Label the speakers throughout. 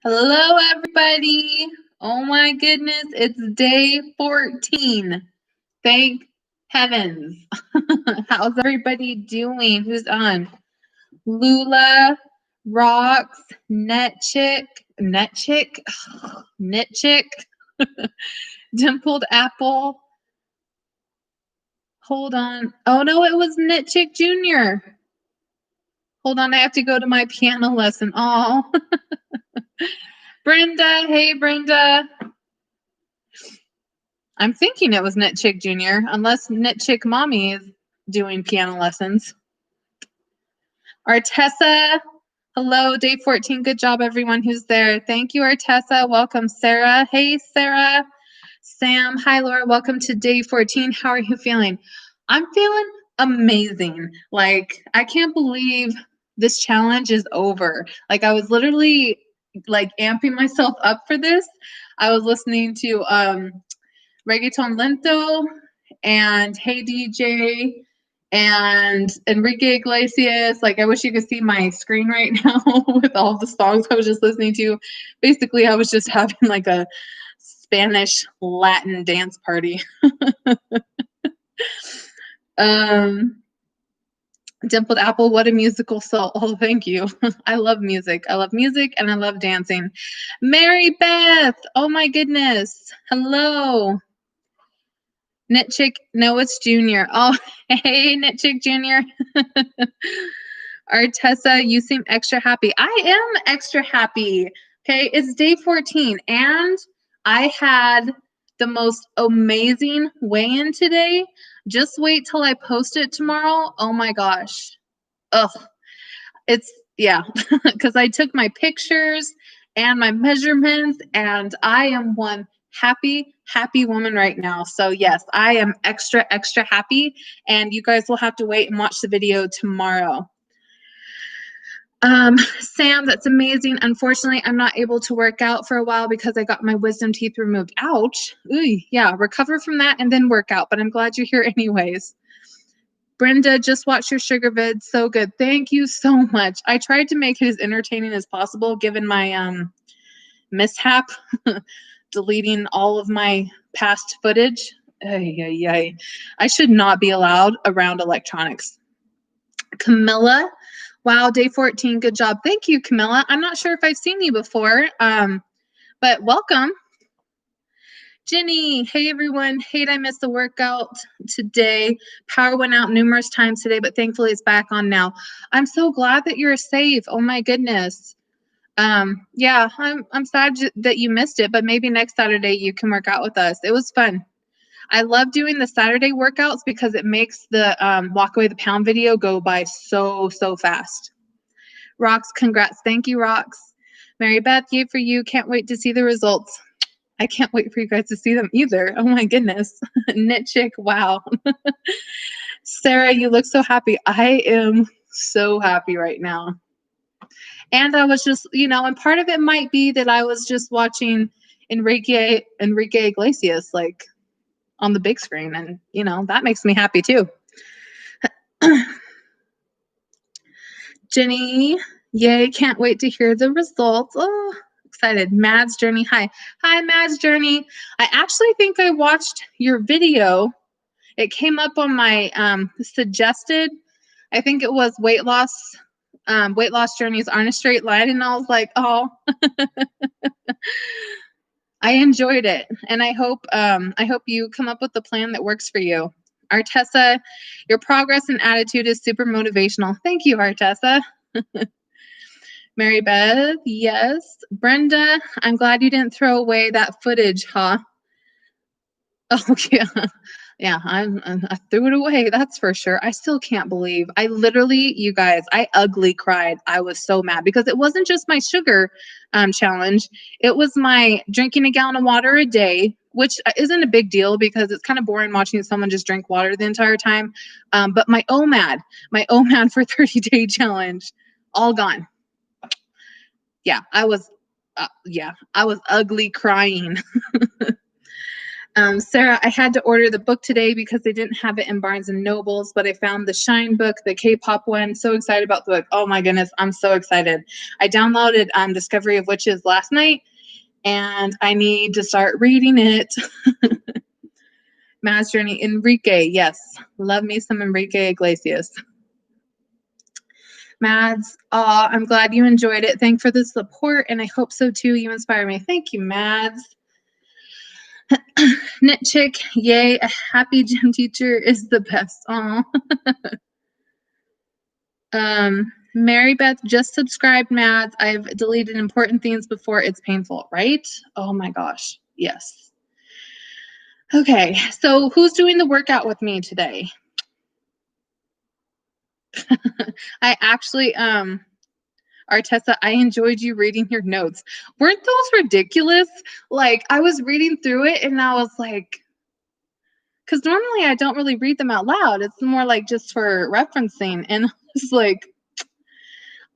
Speaker 1: Hello, everybody. Oh my goodness, it's day 14. Thank heavens. How's everybody doing? Who's on? Lula, Rocks, Netchick, Dimpled Apple. Hold on. Oh no, it was Knitchick Jr. Hold on, I have to go to my piano lesson. Oh. Brenda, hey Brenda. I'm thinking it was Knitchick Jr., unless Knitchick Mommy is doing piano lessons. Artessa, hello, day 14. Good job, everyone who's there. Thank you, Artessa. Welcome, Sarah. Hey, Sarah. Sam, hi, Laura. Welcome to day 14. How are you feeling? I'm feeling amazing. Like, I can't believe this challenge is over. Like, I was literally, like, amping myself up for this. I was listening to, Reggaeton Lento and Hey DJ and Enrique Iglesias. Like, I wish you could see my screen right now with all the songs I was just listening to. Basically, I was just having like a Spanish Latin dance party. Dimpled Apple, what a musical soul. Oh, thank you. I love music. I love music and I love dancing. Mary Beth, oh my goodness. Hello. Knitchick, no, it's Junior. Oh, hey, Knitchick Junior. Artessa, you seem extra happy. I am extra happy. Okay, it's day 14, and I had the most amazing weigh-in today. Just wait till I post it tomorrow. Oh my gosh. Ugh. It's, yeah, because I took my pictures and my measurements, and I am one happy woman right now. So yes, I am extra happy, and you guys will have to wait and watch the video tomorrow. Sam, that's amazing. Unfortunately, I'm not able to work out for a while because I got my wisdom teeth removed. Ouch. Ooh, yeah, recover from that and then work out, but I'm glad you're here anyways. Brenda, just watch your sugar vid. So good. Thank you so much. I tried to make it as entertaining as possible given my mishap, deleting all of my past footage. I should not be allowed around electronics. Camilla, wow, day 14. Good job. Thank you, Camilla. I'm not sure if I've seen you before, but welcome. Jenny, hey everyone. Hate I missed the workout today. Power went out numerous times today, but thankfully it's back on now. I'm so glad that you're safe. Oh my goodness. Yeah, I'm sad that you missed it, but maybe next Saturday you can work out with us. It was fun. I love doing the Saturday workouts because it makes the walk away the pound video go by so fast. Rox, congrats. Thank you, Rox. Mary Beth, yay for you. Can't wait to see the results. I can't wait for you guys to see them either. Oh my goodness. Knit chick, wow. Sarah, you look so happy. I am so happy right now. And I was just, and part of it might be that I was just watching Enrique Iglesias, like, on the big screen. And, that makes me happy too. Jenny, yay, can't wait to hear the results. Oh, excited. Mad's Journey, hi. Hi, Mad's Journey. I actually think I watched your video. It came up on my suggested, I think it was weight loss journeys aren't a straight line. And I was like, oh, I enjoyed it. And I hope you come up with a plan that works for you. Artessa, your progress and attitude is super motivational. Thank you, Artessa. Mary Beth, yes. Brenda, I'm glad you didn't throw away that footage, huh? Oh, yeah. Yeah, I threw it away, that's for sure. I still can't believe. I literally, you guys, I ugly cried. I was so mad because it wasn't just my sugar challenge. It was my drinking a gallon of water a day, which isn't a big deal because it's kind of boring watching someone just drink water the entire time. But my OMAD for 30-day challenge, all gone. Yeah, I was ugly crying. Sarah, I had to order the book today because they didn't have it in Barnes and Nobles, but I found the Shine book, the K-pop one. So excited about the book. Oh my goodness, I'm so excited. I downloaded Discovery of Witches last night, and I need to start reading it. Mass Journey, Enrique, yes. Love me some Enrique Iglesias. Mads, I'm glad you enjoyed it. Thank you for the support, and I hope so too. You inspire me. Thank you, Mads. Knit Chick, yay, a happy gym teacher is the best. Aw. Mary Beth just subscribed, Mads. I've deleted important things before. It's painful, right? Oh my gosh, yes. Okay, so who's doing the workout with me today? I actually, Artessa, I enjoyed you reading your notes. Weren't those ridiculous? Like, I was reading through it and I was like, because normally I don't really read them out loud. It's more like just for referencing. And it's like,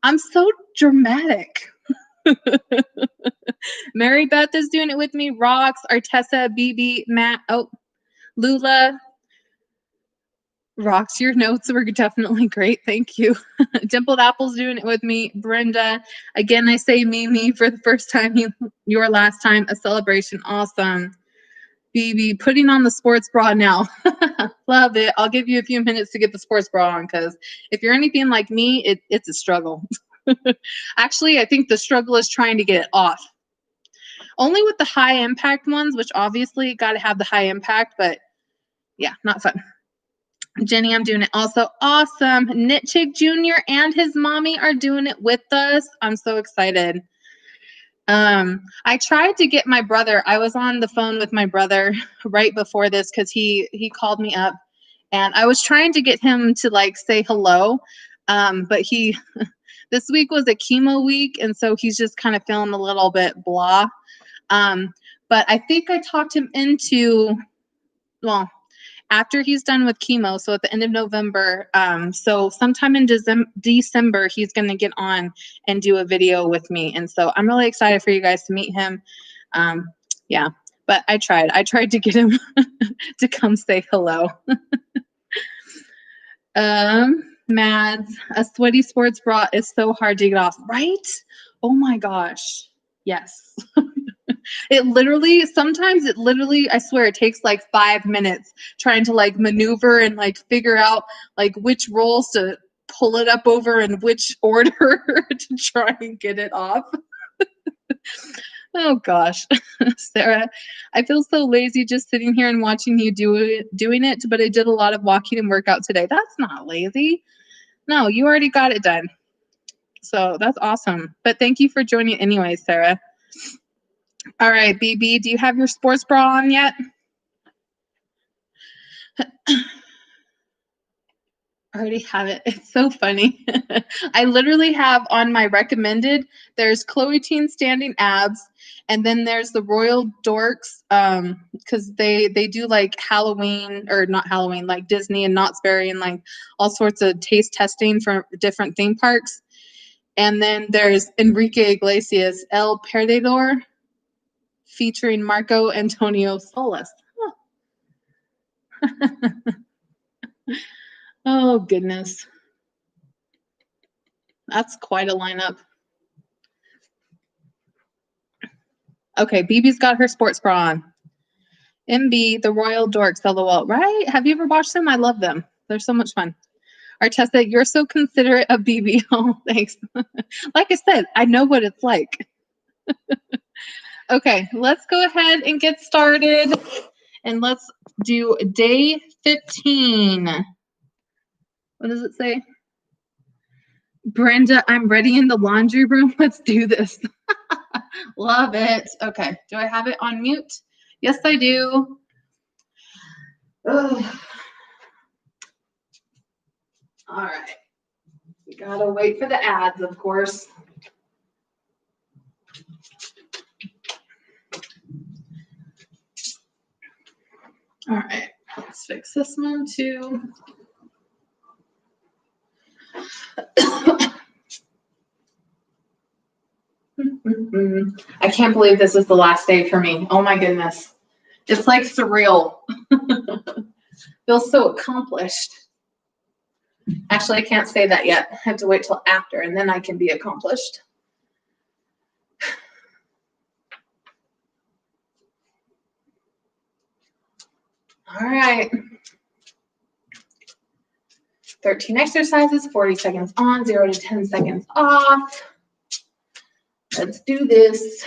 Speaker 1: I'm so dramatic. Mary Beth is doing it with me. Rox, Artessa, BB, Matt, Lula. Rox, your notes were definitely great. Thank you. Dimpled Apple's doing it with me. Brenda, again, I say me for the first time, your last time, a celebration. Awesome. BB, putting on the sports bra now. Love it. I'll give you a few minutes to get the sports bra on, because if you're anything like me, it's a struggle. Actually, I think the struggle is trying to get it off. Only with the high impact ones, which obviously got to have the high impact, but yeah, not fun. Jenny, I'm doing it also. Awesome. Knit Chick Jr. and his mommy are doing it with us. I'm so excited. I tried to get my brother. I was on the phone with my brother right before this because he called me up, and I was trying to get him to like say hello. But this week was a chemo week, and so he's just kind of feeling a little bit blah. But I think I talked him into, well, after he's done with chemo, so at the end of November, so sometime in December, he's going to get on and do a video with me. And so I'm really excited for you guys to meet him. Yeah, but I tried to get him to come say hello. Mads, a sweaty sports bra is so hard to get off, right? Oh my gosh. Yes. Sometimes it literally, I swear, it takes like 5 minutes trying to like maneuver and like figure out like which rolls to pull it up over and which order to try and get it off. Oh gosh. Sarah, I feel so lazy just sitting here and watching you doing it, but I did a lot of walking and workout today. That's not lazy. No, you already got it done. So that's awesome. But thank you for joining anyway, Sarah. All right, BB, do you have your sports bra on yet? I already have it. It's so funny. I literally have on my recommended, there's Chloe Ting standing abs, and then there's the Royal Dorks, because they do like Halloween, or not Halloween, like Disney and Knott's Berry and like all sorts of taste testing for different theme parks. And then there's Enrique Iglesias, El Perdedor, featuring Marco Antonio Solis. Huh. Oh, goodness. That's quite a lineup. Okay, BB's got her sports bra on. MB, the Royal Dorks, LOL. Right? Have you ever watched them? I love them. They're so much fun. Artessa, you're so considerate of BB. Oh, thanks. Like I said, I know what it's like. Okay, let's go ahead and get started. And let's do day 15. What does it say? Brenda, I'm ready in the laundry room. Let's do this. Love it. Okay, do I have it on mute? Yes, I do. Ugh. All right. You gotta wait for the ads, of course. All right, let's fix this one too. I can't believe this is the last day for me. Oh my goodness. It's like surreal. Feels so accomplished. Actually, I can't say that yet. I have to wait till after, and then I can be accomplished. All right. 13 exercises, 40 seconds on, 0 to 10 seconds off. Let's do this.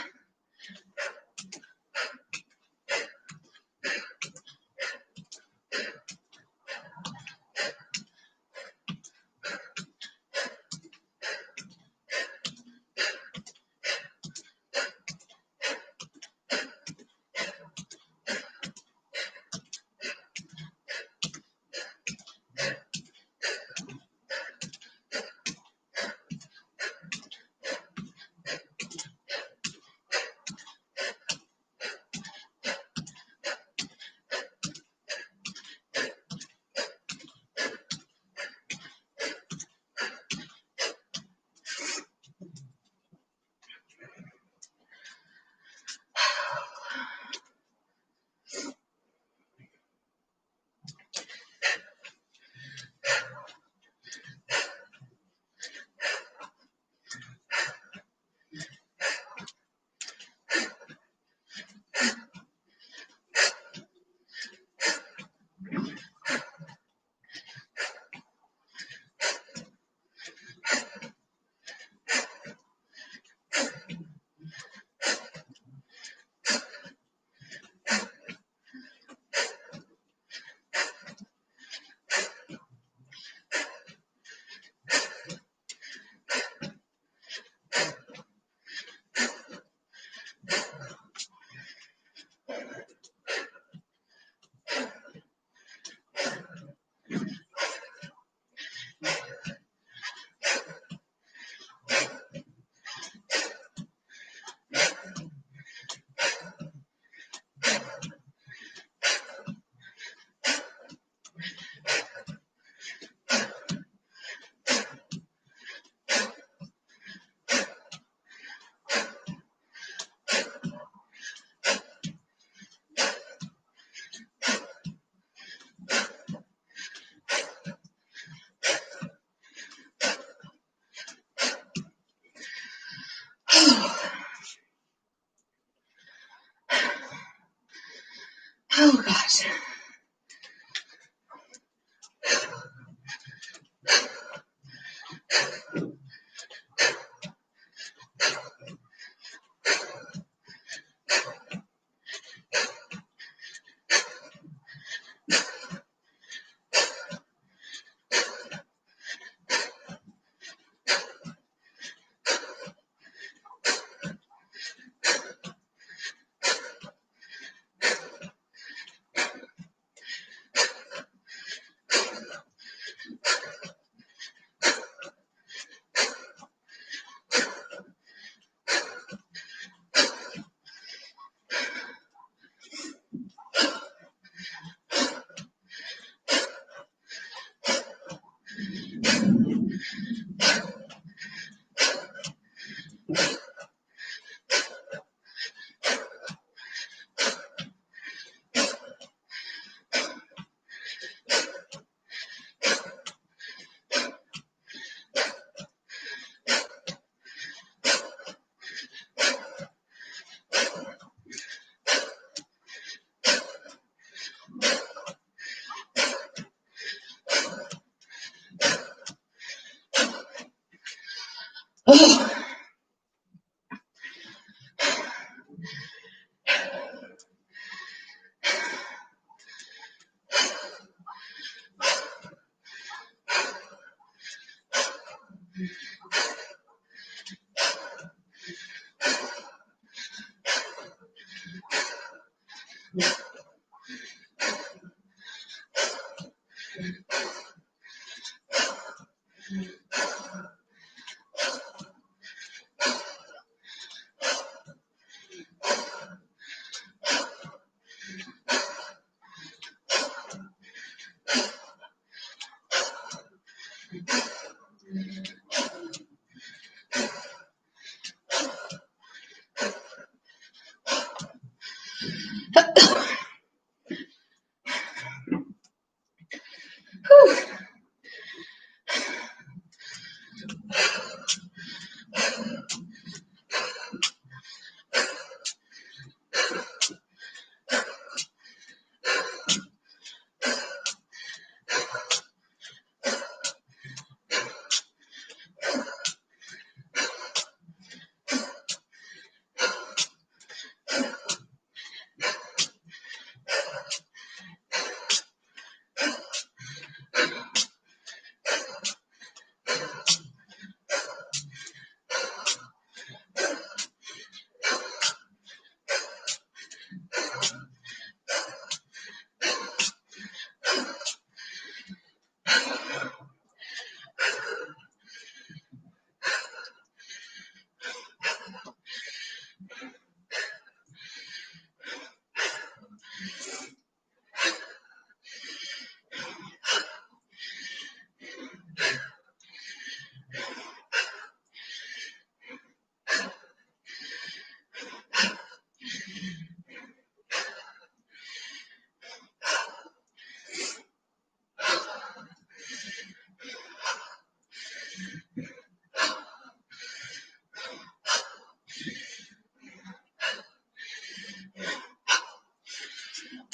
Speaker 1: Oh gosh.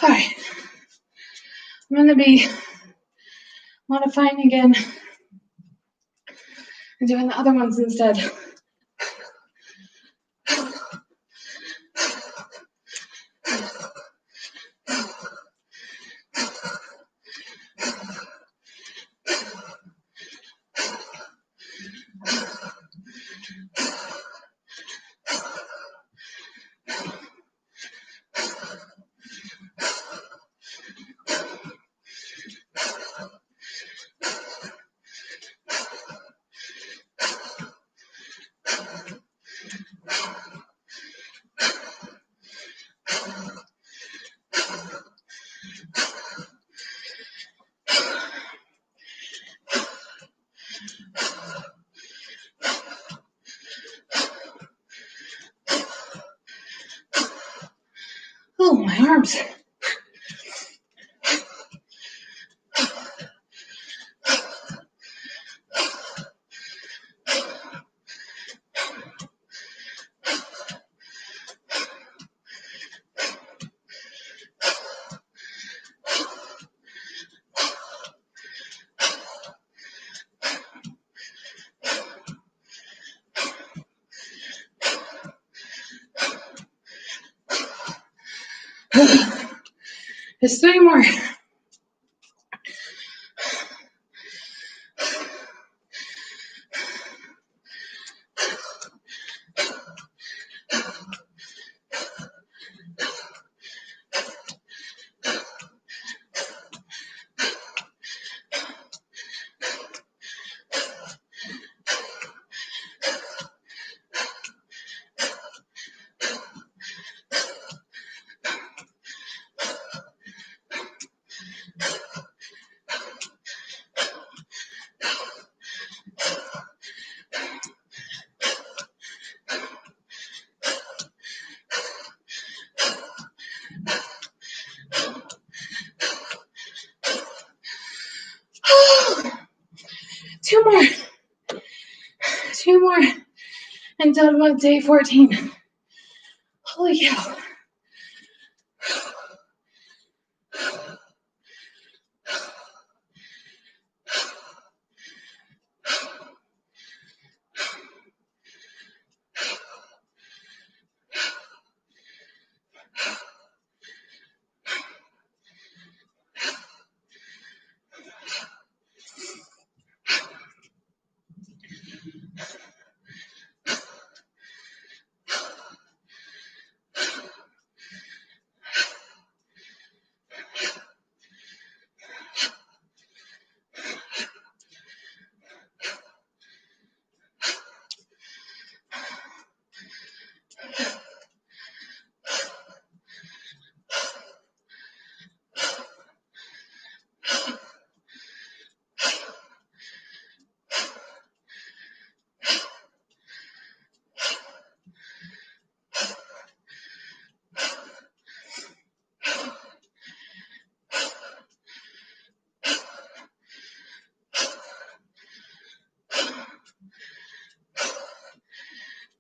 Speaker 1: All right. I'm going to be modifying again and doing the other ones instead. Oh, my arms. Just 3 more. Two more. 2 more. And done with day 14. Holy cow.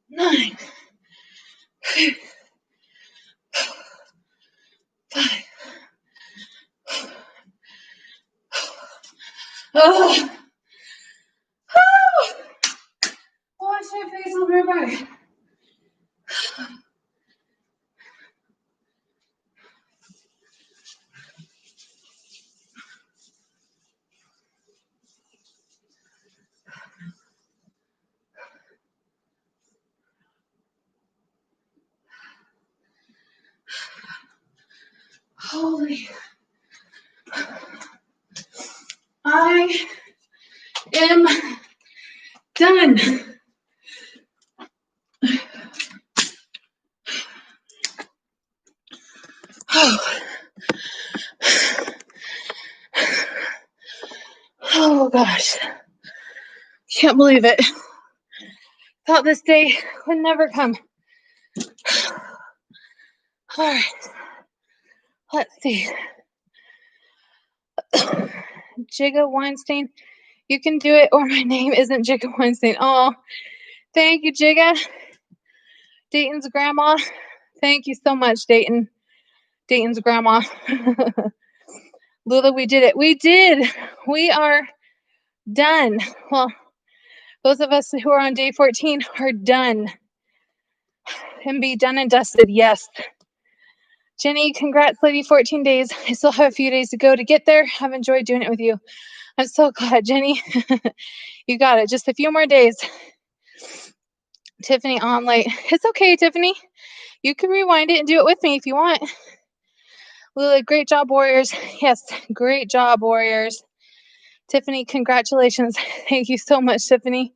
Speaker 1: Nine. 5. Oh. Wash my face, I'll be right back. Holy. I am done. Oh. Oh gosh. Can't believe it. Thought this day would never come. All right. Let's see. Jigga Weinstein. You can do it, or my name isn't Jigga Weinstein. Oh, thank you, Jigga. Dayton's grandma. Thank you so much, Dayton. Dayton's grandma. Lula, we did it. We did. We are done. Well, those of us who are on day 14 are done. And be done and dusted. Yes. Jenny, congrats, lady. 14 days. I still have a few days to go to get there. I've enjoyed doing it with you. I'm so glad, Jenny. You got it. Just a few more days. Tiffany on late. It's okay, Tiffany. You can rewind it and do it with me if you want. Lula, great job, Warriors. Yes, great job, Warriors. Tiffany, congratulations. Thank you so much, Tiffany.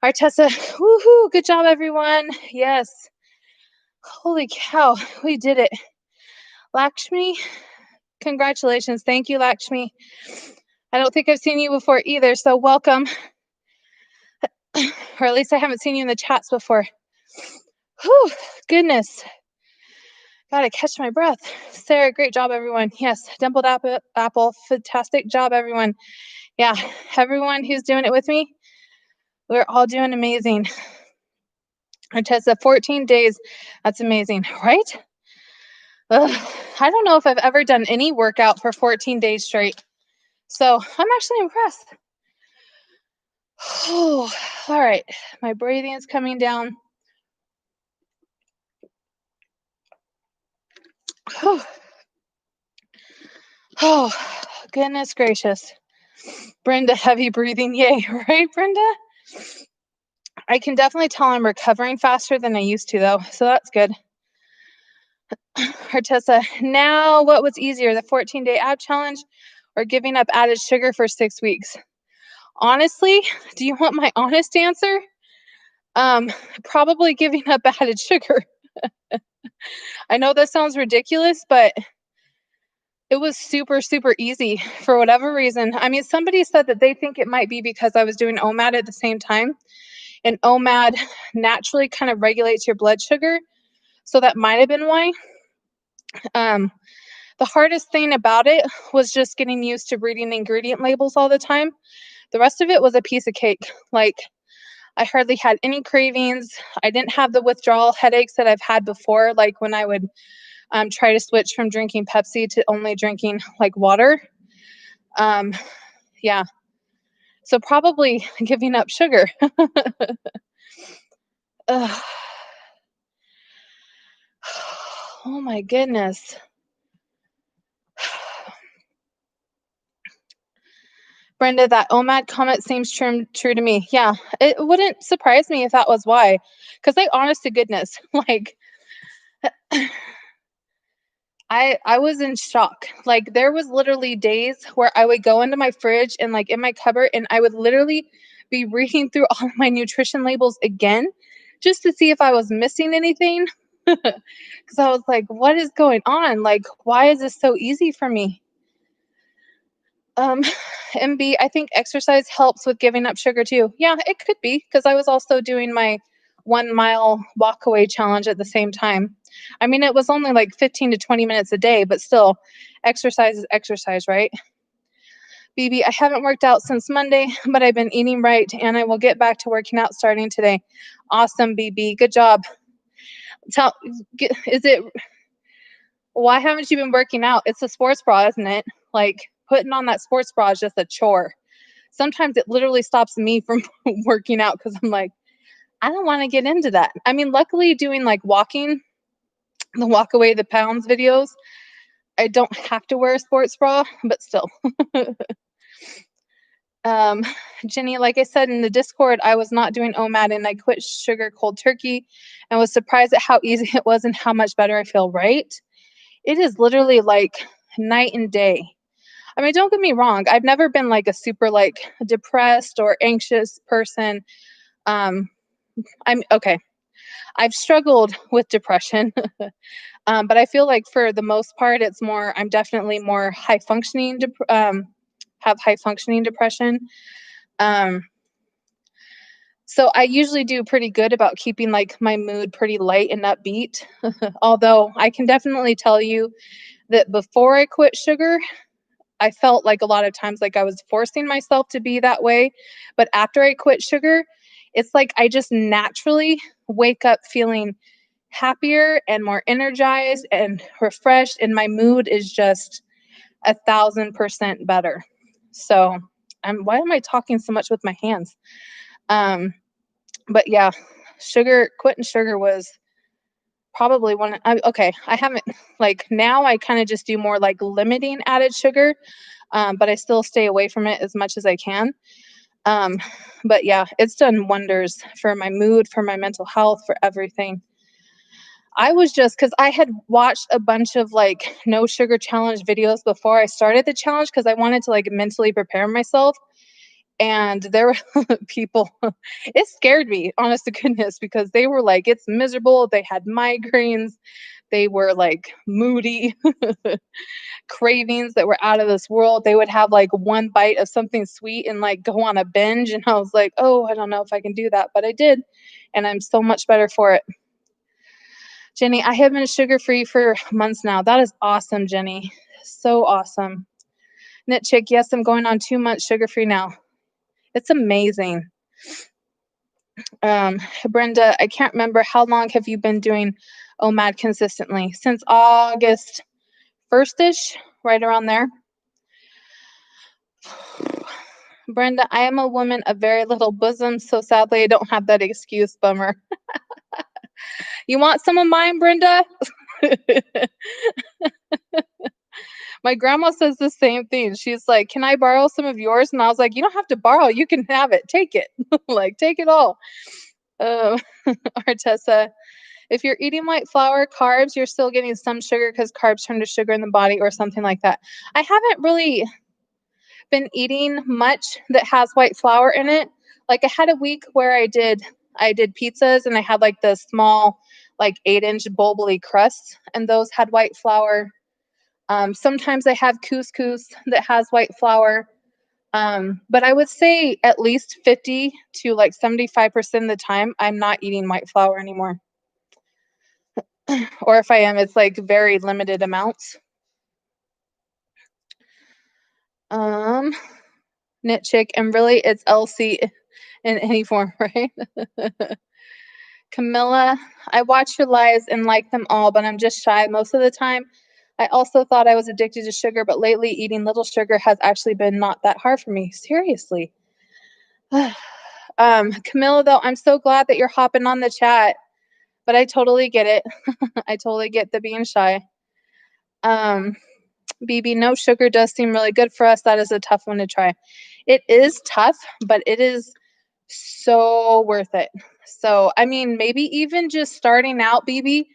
Speaker 1: Artessa, woohoo, good job, everyone. Yes. Holy cow, we did it. Lakshmi, congratulations. Thank you, Lakshmi. I don't think I've seen you before either, so welcome. Or at least I haven't seen you in the chats before. Whew, goodness. Gotta catch my breath. Sarah, great job, everyone. Yes, Dimpled Apple, fantastic job, everyone. Yeah, everyone who's doing it with me, we're all doing amazing. Artessa, 14 days. That's amazing, right? Ugh, I don't know if I've ever done any workout for 14 days straight. So I'm actually impressed. Oh, all right. My breathing is coming down. Oh, goodness gracious. Brenda, heavy breathing. Yay, right, Brenda? I can definitely tell I'm recovering faster than I used to, though. So that's good. Artessa, now what was easier, the 14-day ab challenge or giving up added sugar for 6 weeks? Honestly, do you want my honest answer? Probably giving up added sugar. I know that sounds ridiculous, but it was super, super easy for whatever reason. I mean, somebody said that they think it might be because I was doing OMAD at the same time. And OMAD naturally kind of regulates your blood sugar. So that might have been why. The hardest thing about it was just getting used to reading ingredient labels all the time. The rest of it was a piece of cake. Like, I hardly had any cravings. I didn't have the withdrawal headaches that I've had before, like when I would try to switch from drinking Pepsi to only drinking like water. Yeah. So probably giving up sugar. Oh my goodness. Brenda, that OMAD comment seems true to me. Yeah, it wouldn't surprise me if that was why. Because, like, honest to goodness, like, I was in shock. Like, there was literally days where I would go into my fridge and, like, in my cupboard, and I would literally be reading through all of my nutrition labels again just to see if I was missing anything. Because I was like, what is going on? Like, why is this so easy for me? MB, I think exercise helps with giving up sugar too. Yeah, it could be because I was also doing my 1 mile walk away challenge at the same time. I mean, it was only like 15 to 20 minutes a day, but still, exercise is exercise, right? BB, I haven't worked out since Monday, but I've been eating right and I will get back to working out starting today. Awesome, BB. Good job. Why haven't you been working out? It's a sports bra, isn't it? Like, putting on that sports bra is just a chore. Sometimes it literally stops me from working out because I'm like, I don't want to get into that. I mean, luckily doing like walking, the walk away the pounds videos, I don't have to wear a sports bra, but still. Jenny, like I said in the Discord, I was not doing OMAD and I quit sugar cold turkey and was surprised at how easy it was and how much better I feel, right? It is literally like night and day. I mean, don't get me wrong. I've never been like a super like depressed or anxious person. I'm okay. I've struggled with depression, but I feel like for the most part, it's more. I'm definitely more high functioning. Have high functioning depression. So I usually do pretty good about keeping like my mood pretty light and upbeat. Although I can definitely tell you that before I quit sugar, I felt like a lot of times like I was forcing myself to be that way. But after I quit sugar, it's like I just naturally wake up feeling happier and more energized and refreshed, and my mood is just 1,000% better. So why am I talking so much with my hands? But yeah, quitting sugar was probably okay, I haven't, like, now I kind of just do more like limiting added sugar, but I still stay away from it as much as I can. But yeah, it's done wonders for my mood, for my mental health, for everything. I was just, because I had watched a bunch of like no sugar challenge videos before I started the challenge because I wanted to like mentally prepare myself. And there were people, it scared me, honest to goodness, because they were like, it's miserable. They had migraines. They were like moody, cravings that were out of this world. They would have like one bite of something sweet and like go on a binge. And I was like, oh, I don't know if I can do that, but I did. And I'm so much better for it. Jenny, I have been sugar-free for months now. That is awesome, Jenny. So awesome. Knit Chick, yes, I'm going on 2 months sugar-free now. It's amazing. Brenda, I can't remember, how long have you been doing OMAD consistently? Since August 1st-ish, right around there. Brenda, I am a woman of very little bosom, so sadly I don't have that excuse. Bummer. You want some of mine, Brenda? My grandma says the same thing. She's like, can I borrow some of yours? And I was like, you don't have to borrow. You can have it. Take it. Like, take it all. Artessa, if you're eating white flour, carbs, you're still getting some sugar because carbs turn to sugar in the body or something like that. I haven't really been eating much that has white flour in it. Like, I had a week where I did pizzas and I had like the small, like 8-inch bulbily crusts, and those had white flour. Sometimes I have couscous that has white flour. But I would say at least 50 to like 75% of the time, I'm not eating white flour anymore. Or if I am, it's like very limited amounts. Knit Chick, and really it's LC in any form, right? Camilla, I watch your lives and like them all, but I'm just shy most of the time. I also thought I was addicted to sugar, but lately eating little sugar has actually been not that hard for me. Seriously. Camilla, though, I'm so glad that you're hopping on the chat, but I totally get it. I totally get the being shy. BB, no sugar does seem really good for us. That is a tough one to try. It is tough, but it is so worth it. So, I mean, maybe even just starting out, BB,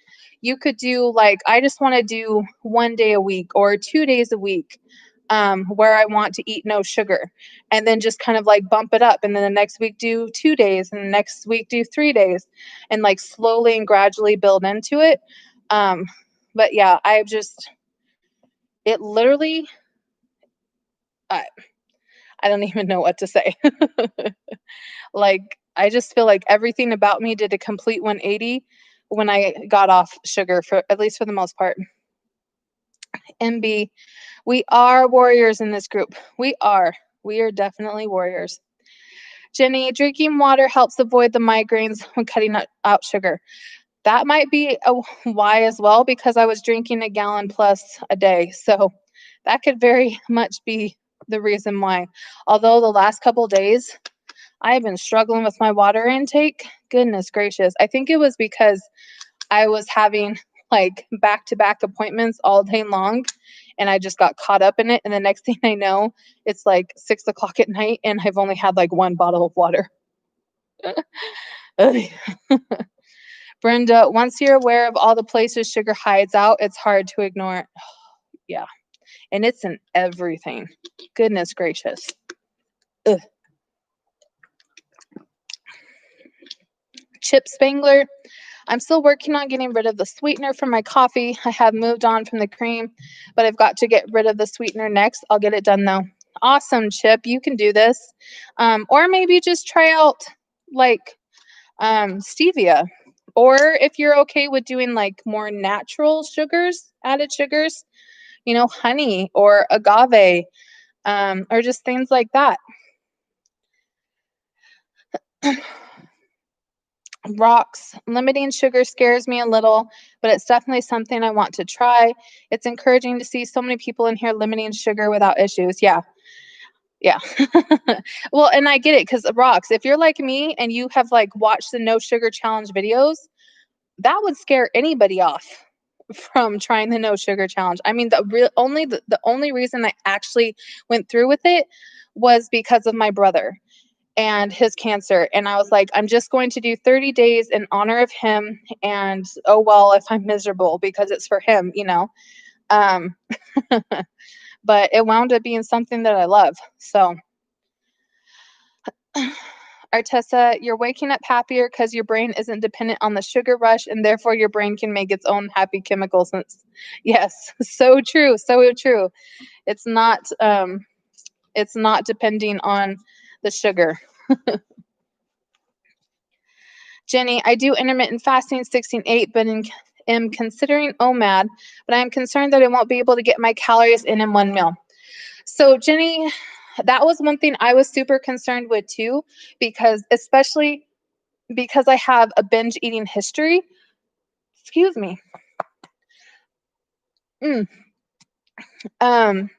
Speaker 1: you could do like, I just want to do 1 day a week or 2 days a week, where I want to eat no sugar, and then just kind of like bump it up. And then the next week do 2 days, and the next week do 3 days, and like slowly and gradually build into it. But yeah, it literally, I don't even know what to say. Like, I just feel like everything about me did a complete 180 when I got off sugar, for at least for the most part. MB, we are warriors in this group. We are definitely warriors. Jenny, drinking water helps avoid the migraines when cutting out sugar. That might be a why as well, because I was drinking 1 gallon plus a day. So that could very much be the reason why. Although the last couple days, I have been struggling with my water intake. Goodness gracious. I think it was because I was having like back-to-back appointments all day long, and I just got caught up in it. And the next thing I know, it's like 6 o'clock at night and I've only had like 1 bottle of water. Brenda, once you're aware of all the places sugar hides out, it's hard to ignore it. Yeah. And it's in everything. Goodness gracious. Ugh. Chip Spangler, I'm still working on getting rid of the sweetener from my coffee. I have moved on from the cream, but I've got to get rid of the sweetener next. I'll get it done though. Awesome, Chip. You can do this. Or maybe just try out like stevia. Or if you're okay with doing like more natural sugars, added sugars, honey or agave, or just things like that. Rocks, limiting sugar scares me a little, but it's definitely something I want to try. It's encouraging to see so many people in here limiting sugar without issues. Yeah, yeah. Well, and I get it because rocks, if you're like me and you have like watched the no sugar challenge videos, that would scare anybody off from trying the no sugar challenge. I mean, the only reason I actually went through with it was because of my brother and his cancer. And I was like, I'm just going to do 30 days in honor of him. And oh, well, if I'm miserable because it's for him, you know. Um, but it wound up being something that I love. So, Artessa, you're waking up happier because your brain isn't dependent on the sugar rush, and therefore your brain can make its own happy chemicals. Yes, so true, so true. It's not depending on the sugar. Jenny, I do intermittent fasting 16/8, but am considering OMAD, but I'm concerned that I won't be able to get my calories in one meal. So Jenny, that was one thing I was super concerned with too, because especially because I have a binge eating history. Excuse me. Mm. Um,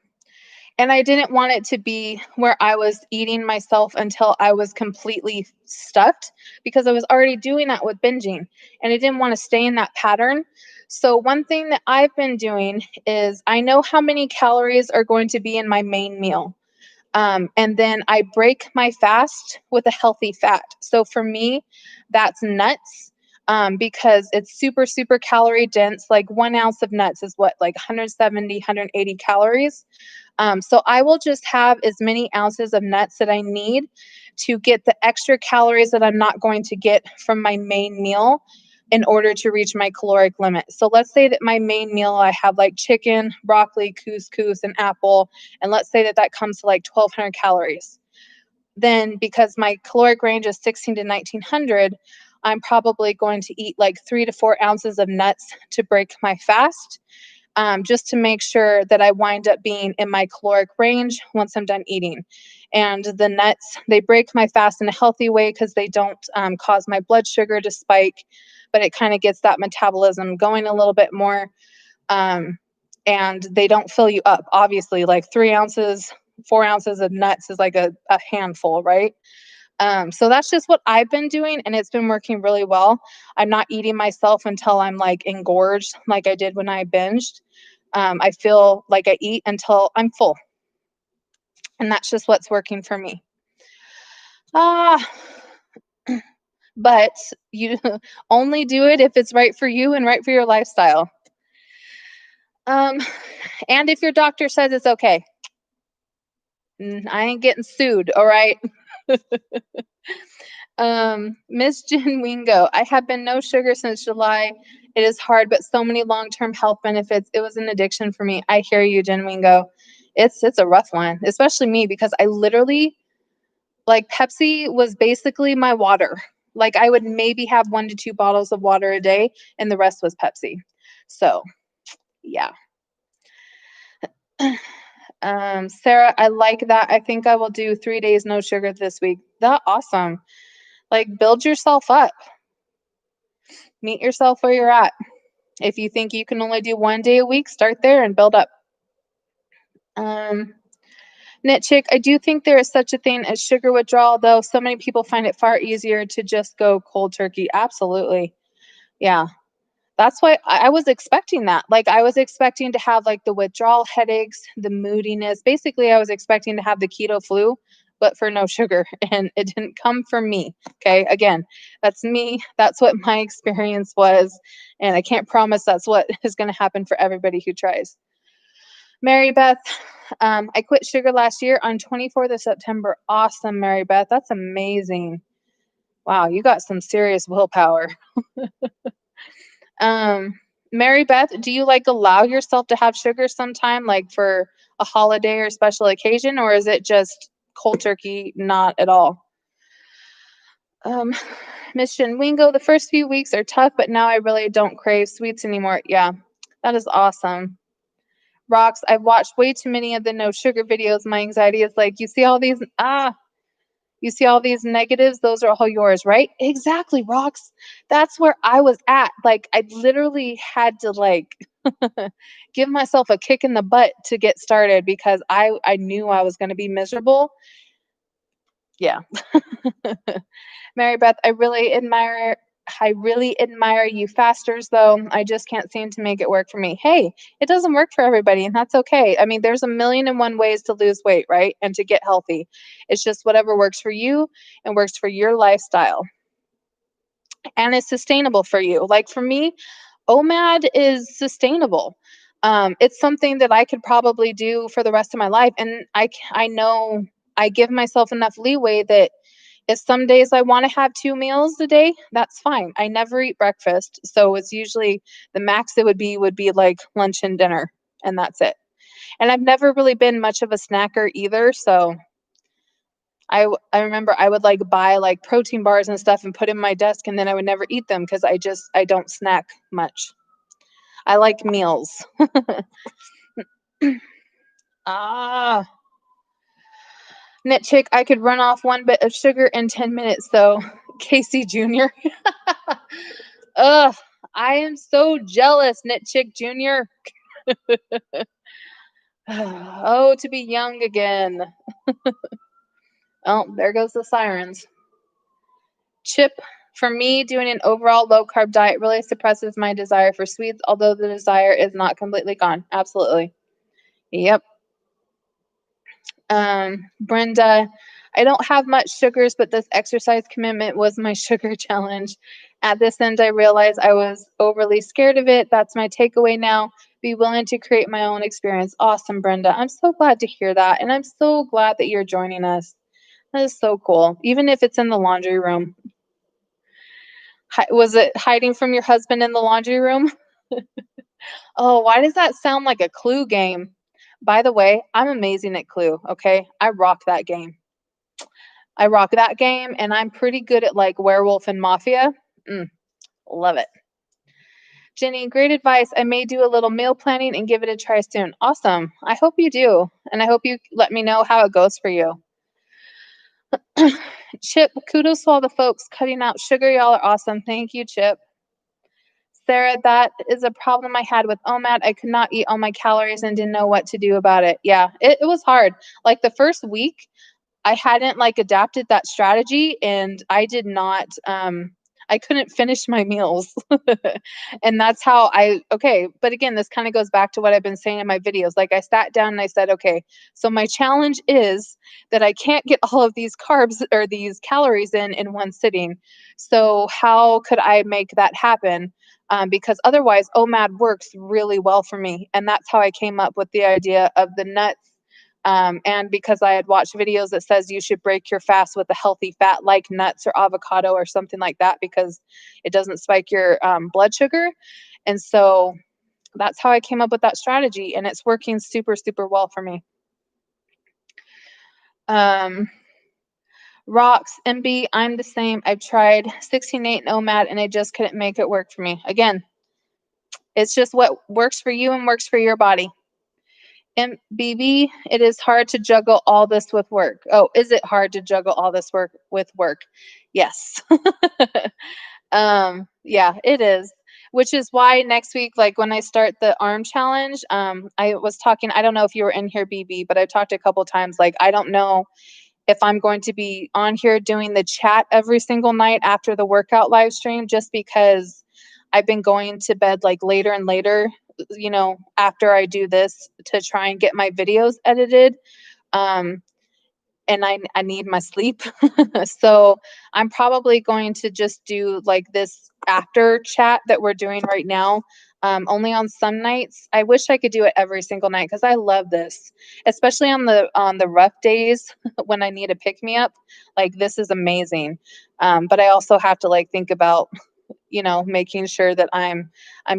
Speaker 1: And I didn't want it to be where I was eating myself until I was completely stuffed, because I was already doing that with binging and I didn't want to stay in that pattern. So, one thing that I've been doing is I know how many calories are going to be in my main meal. And then I break my fast with a healthy fat. So, for me, that's nuts. Because it's super, super calorie dense. Like 1 ounce of nuts is what, like 170, 180 calories. So I will just have as many ounces of nuts that I need to get the extra calories that I'm not going to get from my main meal in order to reach my caloric limit. So let's say that my main meal, I have like chicken, broccoli, couscous, and apple. And let's say that that comes to like 1,200 calories. Then because my caloric range is 16 to 1900, I'm probably going to eat like 3 to 4 ounces of nuts to break my fast, just to make sure that I wind up being in my caloric range once I'm done eating. And the nuts, they break my fast in a healthy way because they don't cause my blood sugar to spike, but it kind of gets that metabolism going a little bit more. Um, and they don't fill you up. Obviously, like 3 ounces, 4 ounces of nuts is like a handful, right? So that's just what I've been doing, and it's been working really well. I'm not eating myself until I'm like engorged, like I did when I binged. I feel like I eat until I'm full, and that's just what's working for me. Ah, but you only do it if it's right for you and right for your lifestyle. Um, and if your doctor says it's okay. I ain't getting sued, all right? Miss Jen Wingo, I have been no sugar since July. It is hard, but so many long-term health benefits. It was an addiction for me. I hear you, Jen Wingo. It's a rough one, especially me, because I literally, like, Pepsi was basically my water. Like, I would maybe have 1 to 2 bottles of water a day, and the rest was Pepsi. So, yeah. Sarah, I like that. I think I will do 3 days no sugar this week. That awesome. Like, build yourself up. Meet yourself where you're at. If you think you can only do 1 day a week, start there and build up. Knit Chick, I do think there is such a thing as sugar withdrawal, though so many people find it far easier to just go cold turkey. Absolutely. Yeah. That's why I was expecting that. Like, I was expecting to have like the withdrawal headaches, the moodiness. Basically, I was expecting to have the keto flu, but for no sugar. And it didn't come from me. Okay. Again, that's me. That's what my experience was. And I can't promise that's what is going to happen for everybody who tries. Mary Beth, I quit sugar last year on 24th of September. Awesome, Mary Beth. That's amazing. Wow, you got some serious willpower. Mary Beth, do you like allow yourself to have sugar sometime, like for a holiday or special occasion, or is it just cold turkey, not at all? Miss Wingo, the first few weeks are tough, but now I really don't crave sweets anymore. Yeah, that is awesome. Rocks, I've watched way too many of the no sugar videos. My anxiety is like, you see all these, You see all these negatives, those are all yours, right? Exactly, rocks. That's where I was at. Like, I literally had to, like, give myself a kick in the butt to get started because I knew I was gonna be miserable. Yeah. Mary Beth, I really admire you fasters though. I just can't seem to make it work for me. Hey, it doesn't work for everybody, and that's okay. I mean, there's a million and one ways to lose weight, right? And to get healthy. It's just whatever works for you and works for your lifestyle and is sustainable for you. Like for me, OMAD is sustainable. It's something that I could probably do for the rest of my life, and I know I give myself enough leeway that if some days I want to have 2 meals a day, that's fine. I never eat breakfast, so it's usually the max it would be like lunch and dinner, and that's it. And I've never really been much of a snacker either, so I remember I would, like, buy, like, protein bars and stuff and put in my desk, and then I would never eat them because I don't snack much. I like meals. Ah, Knit chick, I could run off 1 bit of sugar in 10 minutes, though. Casey Jr. Ugh, I am so jealous, Knit chick Jr. Oh, to be young again. Oh, there goes the sirens. Chip, for me, doing an overall low carb diet really suppresses my desire for sweets, although the desire is not completely gone. Absolutely. Yep. Brenda, I don't have much sugars, but this exercise commitment was my sugar challenge. At this end, I realized I was overly scared of it. That's my takeaway now. Be willing to create my own experience. Awesome, Brenda. I'm so glad to hear that. And I'm so glad that you're joining us. That is so cool. Even if it's in the laundry room. Was it hiding from your husband in the laundry room? Oh, why does that sound like a Clue game? By the way, I'm amazing at Clue, okay? I rock that game. I rock that game, and I'm pretty good at, like, Werewolf and Mafia. Mm, love it. Jenny, great advice. I may do a little meal planning and give it a try soon. Awesome. I hope you do, and I hope you let me know how it goes for you. Chip, kudos to all the folks cutting out sugar. Y'all are awesome. Thank you, Chip. Sarah, that is a problem I had with OMAD. I could not eat all my calories and didn't know what to do about it. Yeah, it was hard. Like the first week, I hadn't like adapted that strategy and I did not I couldn't finish my meals. And that's how okay, but again, this kind of goes back to what I've been saying in my videos. Like I sat down and I said, okay, so my challenge is that I can't get all of these carbs or these calories in one sitting. So how could I make that happen? Because otherwise OMAD works really well for me. And that's how I came up with the idea of the nuts, and because I had watched videos that says you should break your fast with a healthy fat like nuts or avocado or something like that because it doesn't spike your blood sugar. And so that's how I came up with that strategy, and it's working super, super well for me. Rocks, MB, I'm the same. I've tried 16-8 and OMAD, and I just couldn't make it work for me. Again, it's just what works for you and works for your body. MBB, it is hard to juggle all this with work. Oh, is it hard to juggle all this work with work? Yes. Yeah, it is. Which is why next week, like when I start the arm challenge, I was talking, I don't know if you were in here, BB, but I talked a couple times, like I don't know if I'm going to be on here doing the chat every single night after the workout live stream, just because I've been going to bed like later and later, after I do this to try and get my videos edited. Um, and I need my sleep. So I'm probably going to just do like this after chat that we're doing right now. Only on some nights. I wish I could do it every single night because I love this, especially on the rough days when I need a pick me up. Like this is amazing. But I also have to like think about making sure that I'm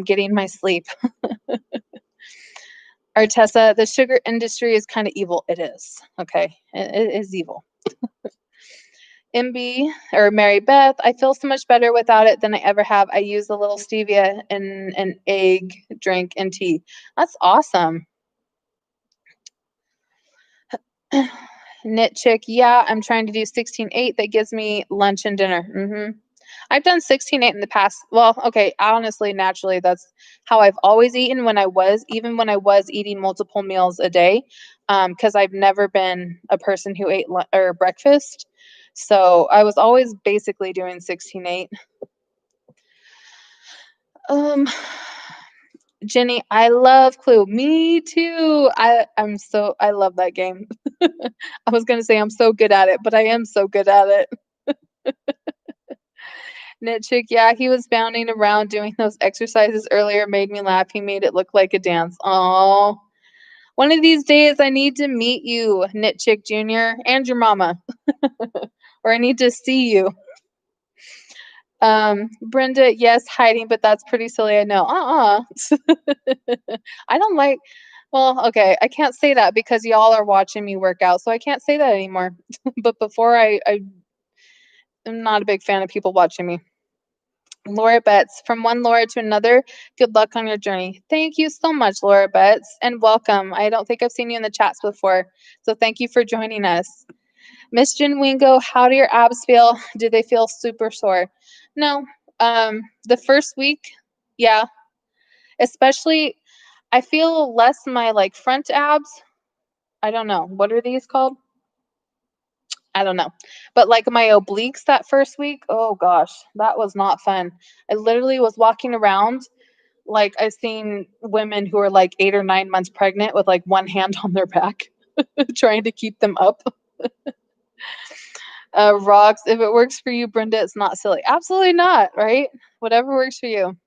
Speaker 1: getting my sleep. Artessa, the sugar industry is kind of evil. It is. Okay. It is evil. MB or Mary Beth, I feel so much better without it than I ever have. I use a little stevia in an egg drink and tea. That's awesome. Knit Chick, yeah, I'm trying to do 16/8. That gives me lunch and dinner. I've done 16/8 in the past. Well, okay, honestly, naturally, that's how I've always eaten even when I was eating multiple meals a day, because I've never been a person who ate or breakfast. So I was always basically doing 16/8. Um, Jenny, I love Clue. Me too. I love that game. I was gonna say I'm so good at it, but I am so good at it. Knit Chick, yeah, he was bounding around doing those exercises earlier, made me laugh. He made it look like a dance. Oh, one of these days I need to meet you, Knit Chick Jr. and your mama. Or I need to see you. Brenda, yes, hiding, but that's pretty silly. I know. I don't like, well, okay, I can't say that because y'all are watching me work out, so I can't say that anymore. But before I am not a big fan of people watching me. Laura Betts, from one Laura to another, good luck on your journey. Thank you so much, Laura Betts, and welcome. I don't think I've seen you in the chats before, so thank you for joining us. Miss Jen Wingo, how do your abs feel? Do they feel super sore? No. The first week, yeah. Especially, I feel less my like front abs. I don't know. What are these called? I don't know. But like my obliques that first week, oh gosh, that was not fun. I literally was walking around like I've seen women who are like 8 or 9 months pregnant with like one hand on their back trying to keep them up. Rocks, if it works for you, Brenda, it's not silly. Absolutely not, right? Whatever works for you.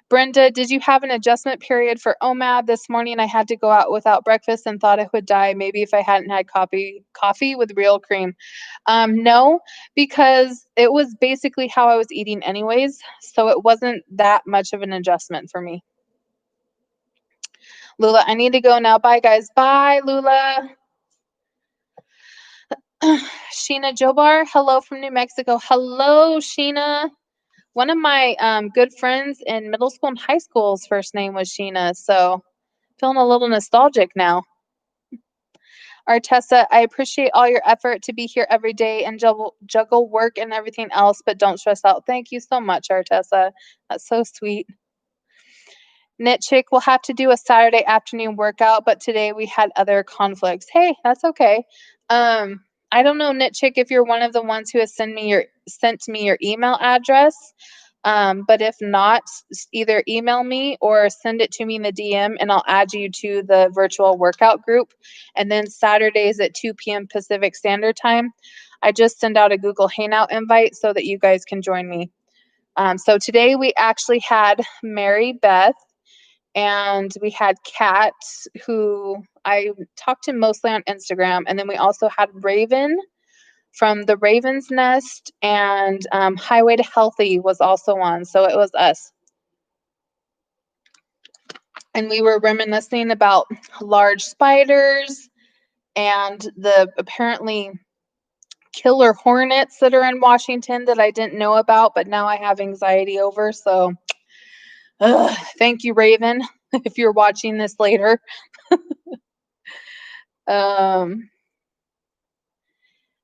Speaker 1: Brenda, did you have an adjustment period for OMAD? This morning I had to go out without breakfast and thought I would die. Maybe if I hadn't had coffee with real cream. No, because it was basically how I was eating anyways. So it wasn't that much of an adjustment for me. Lula, I need to go now. Bye, guys. Bye, Lula. Sheena Jobar, hello from New Mexico. Hello, Sheena. One of my good friends in middle school and high school's first name was Sheena, so feeling a little nostalgic now. Artessa, I appreciate all your effort to be here every day and juggle work and everything else, but don't stress out. Thank you so much, Artessa. That's so sweet. Knit Chick, will have to do a Saturday afternoon workout, but today we had other conflicts. Hey, that's okay. I don't know, Knit Chick, if you're one of the ones who has sent me your email address. But if not, either email me or send it to me in the DM and I'll add you to the virtual workout group. And then Saturdays at 2 p.m. Pacific Standard Time, I just send out a Google Hangout invite so that you guys can join me. So today we actually had Mary Beth and we had Kat, who I talked to mostly on Instagram. And then we also had Raven from the Raven's Nest, and Highway to Healthy was also on. So it was us. And we were reminiscing about large spiders and the apparently killer hornets that are in Washington that I didn't know about, but now I have anxiety over. So thank you, Raven, if you're watching this later.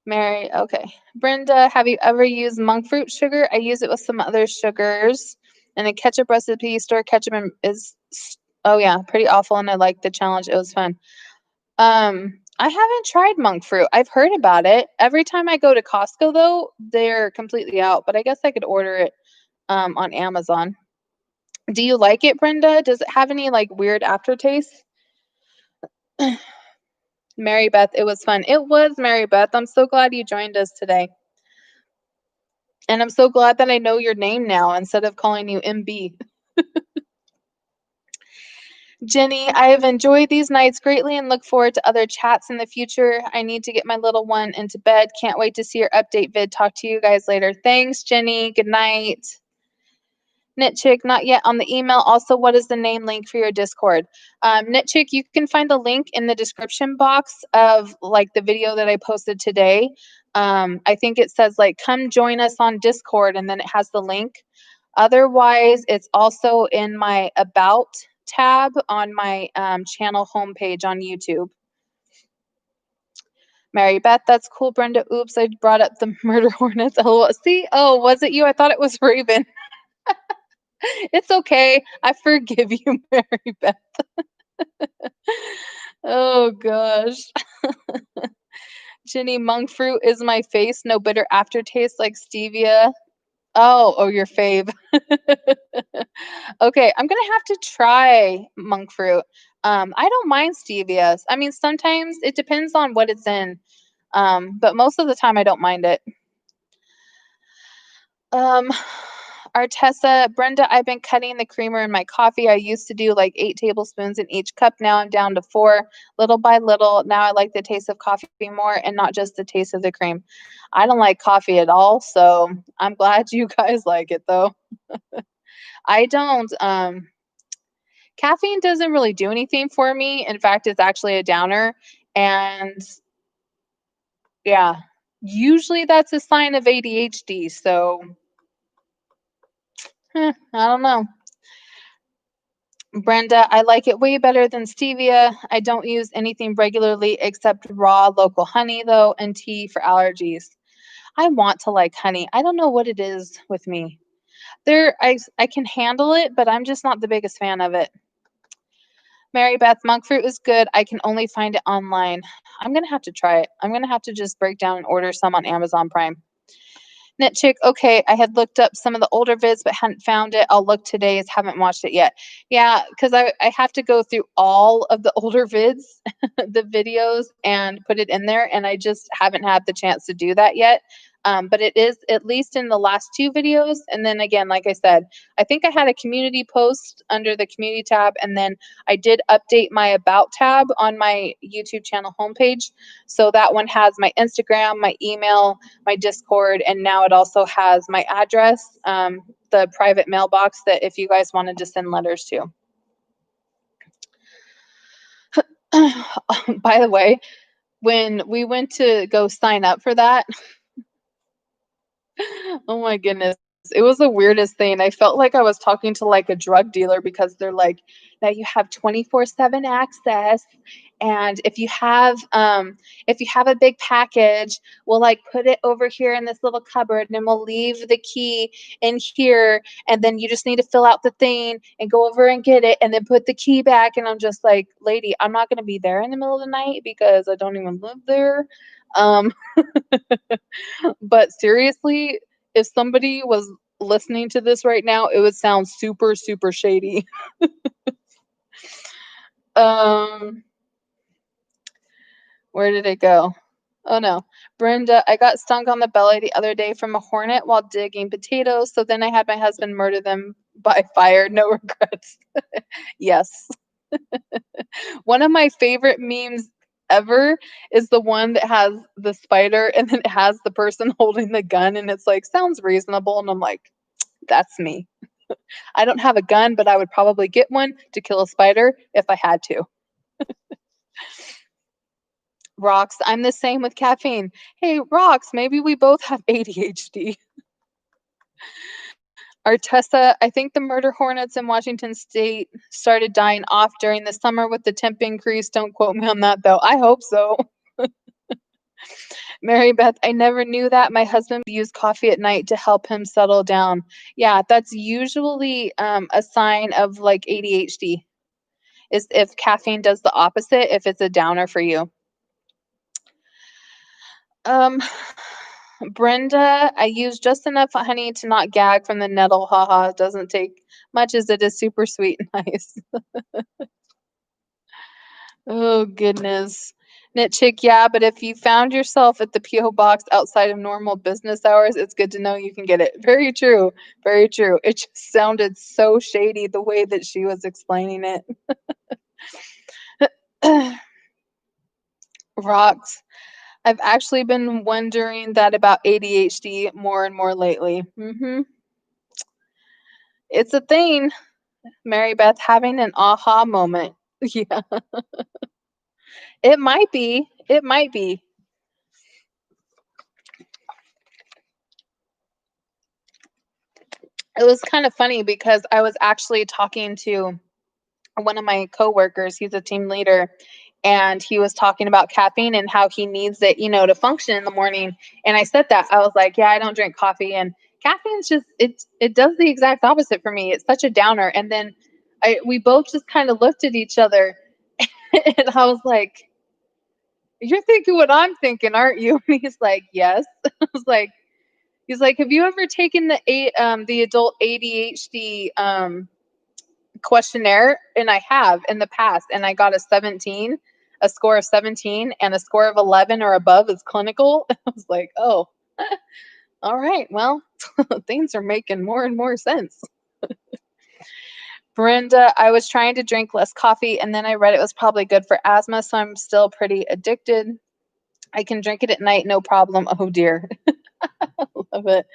Speaker 1: Mary, okay. Brenda, have you ever used monk fruit sugar? I use it with some other sugars. And a ketchup recipe, store ketchup is, oh yeah, pretty awful. And I like the challenge. It was fun. I haven't tried monk fruit. I've heard about it. Every time I go to Costco, though, they're completely out. But I guess I could order it on Amazon. Do you like it, Brenda? Does it have any like weird aftertaste? Mary Beth, it was fun. It was, Mary Beth. I'm so glad you joined us today. And I'm so glad that I know your name now instead of calling you MB. Jenny, I have enjoyed these nights greatly and look forward to other chats in the future. I need to get my little one into bed. Can't wait to see your update vid. Talk to you guys later. Thanks, Jenny. Good night. Knit Chick, not yet on the email. Also, what is the name link for your Discord? Knit Chick, you can find the link in the description box of like the video that I posted today. I think it says like, come join us on Discord, and then it has the link. Otherwise, it's also in my About tab on my channel homepage on YouTube. Mary Beth, that's cool. Brenda, oops, I brought up the murder hornets. Oh, see? Oh, was it you? I thought it was Raven. It's okay. I forgive you, Mary Beth. Oh gosh. Jenny, monk fruit is my face. No bitter aftertaste like stevia. Oh, your fave. Okay, I'm gonna have to try monk fruit. I don't mind stevia. I mean, sometimes it depends on what it's in. But most of the time I don't mind it. Um, Artessa, Brenda, I've been cutting the creamer in my coffee. I used to do like 8 tablespoons in each cup. Now I'm down to 4, little by little. Now I like the taste of coffee more and not just the taste of the cream. I don't like coffee at all, so I'm glad you guys like it though. I don't. Caffeine doesn't really do anything for me. In fact, it's actually a downer. And yeah, usually that's a sign of ADHD. So I don't know. Brenda, I like it way better than stevia. I don't use anything regularly except raw local honey, though, and tea for allergies. I want to like honey. I don't know what it is with me. I can handle it, but I'm just not the biggest fan of it. Mary Beth, monk fruit is good. I can only find it online. I'm gonna have to try it. I'm gonna have to just break down and order some on Amazon Prime. Knit Chick, okay, I had looked up some of the older vids but hadn't found it. I'll look today, haven't watched it yet. Yeah, because I have to go through all of the older vids, the videos, and put it in there, and I just haven't had the chance to do that yet. But it is at least in the last 2 videos. And then again, like I said, I think I had a community post under the community tab, and then I did update my about tab on my YouTube channel homepage. So that one has my Instagram, my email, my Discord, and now it also has my address, the private mailbox that if you guys wanted to send letters to. By the way, when we went to go sign up for that, oh my goodness. It was the weirdest thing. I felt like I was talking to like a drug dealer because they're like, now you have 24/7 access. And if you have a big package, we'll like put it over here in this little cupboard and then we'll leave the key in here. And then you just need to fill out the thing and go over and get it and then put the key back. And I'm just like, lady, I'm not gonna be there in the middle of the night because I don't even live there. Um But seriously, if somebody was listening to this right now, it would sound super, super shady. Um, where did it go? Oh no. Brenda, I got stung on the belly the other day from a hornet while digging potatoes, so then I had my husband murder them by fire. No regrets. Yes. One of my favorite memes ever is the one that has the spider and then it has the person holding the gun and it's like, sounds reasonable. And I'm like, that's me. I don't have a gun, but I would probably get one to kill a spider if I had to. Rox, I'm the same with caffeine. Hey, Rox, maybe we both have ADHD. Artessa, I think the murder hornets in Washington state started dying off during the summer with the temp increase. Don't quote me on that, though. I hope so. Mary Beth, I never knew that. My husband used coffee at night to help him settle down. Yeah, that's usually a sign of like ADHD, is if caffeine does the opposite, if it's a downer for you. Um, Brenda, I use just enough honey to not gag from the nettle. Haha, it doesn't take much as it is super sweet and nice. Oh goodness. Knit chick, yeah, but if you found yourself at the P.O. box outside of normal business hours, it's good to know you can get it. Very true. Very true. It just sounded so shady the way that she was explaining it. Rocks. I've actually been wondering that about ADHD more and more lately. It's a thing. Mary Beth having an aha moment. Yeah, it might be. It might be. It was kind of funny because I was actually talking to one of my coworkers. He's a team leader, and he was talking about caffeine and how he needs it, to function in the morning. And I said that. I was like, yeah, I don't drink coffee, and caffeine's just it does the exact opposite for me. It's such a downer. And then we both just kind of looked at each other and I was like, "You're thinking what I'm thinking, aren't you?" And he's like, "Yes." I was like, he's like, "Have you ever taken the adult ADHD questionnaire?" And I have in the past, and I got a score of 17, and a score of 11 or above is clinical. I was like, "Oh, all right. Well, things are making more and more sense." Brenda, I was trying to drink less coffee, and then I read it was probably good for asthma, so I'm still pretty addicted. I can drink it at night, no problem. Oh dear. Love it.